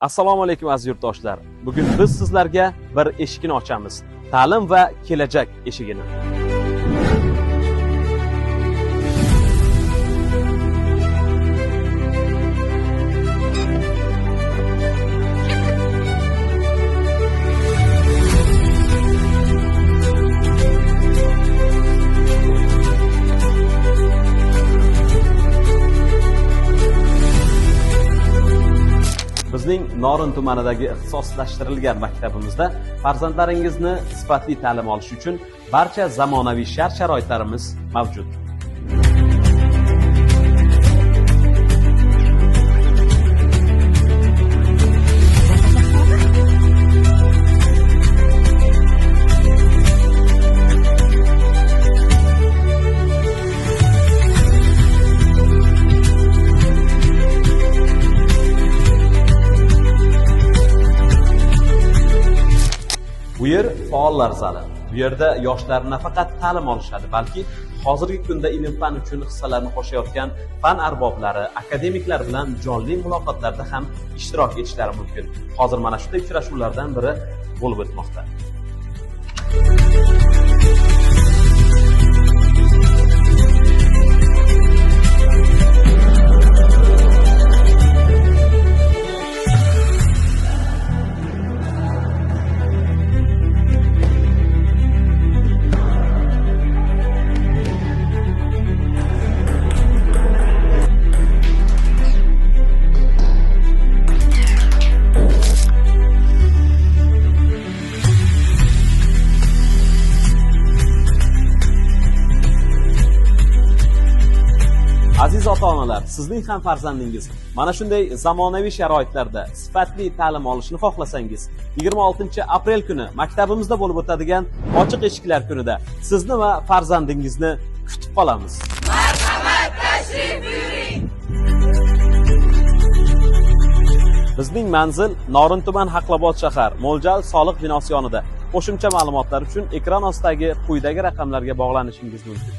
Assalomu alaykum aziz yurtdoshlar. Bugun biz sizlarga bir eshikni ochamiz. Ta'lim va kelajak eshigini. Bizning Norin tumanidagi ixtisoslashtirilgan maktabimizda farzandlaringizni sifatli ta'lim olish uchun barcha zamonaviy shart-sharoitlarimiz mavjud. Bu yer faollar zali. Bu yerda yoshlar nafaqat ta'lim olishadi, balki hozirgi kunda ilm-fan uchun hissalarini qo'shayotgan fan arboblari, akademiklar bilan jonli muloqotlarda ham ishtirok etishlari mumkin. Hozir mana shunday uchrashuvlardan biri bo'lib o'tmoqda. Aziz ota-onalar, sizning ham farzandingiz mana shunday zamonaviy sharoitlarda sifatli ta'lim olishni xohlasangiz, 26-aprel kuni maktabimizda bo'lib o'tadigan ochiq eshiklar kunida sizni va farzandingizni kutib qolamiz. Marhamat, tashrif buyuring. Bizning manzil Norin tuman Haqlobod shahar Mo'ljal soliq binosi yonida. Qo'shimcha ma'lumotlar uchun ekran ostidagi quyidagi raqamlarga bog'lanishingiz mumkin.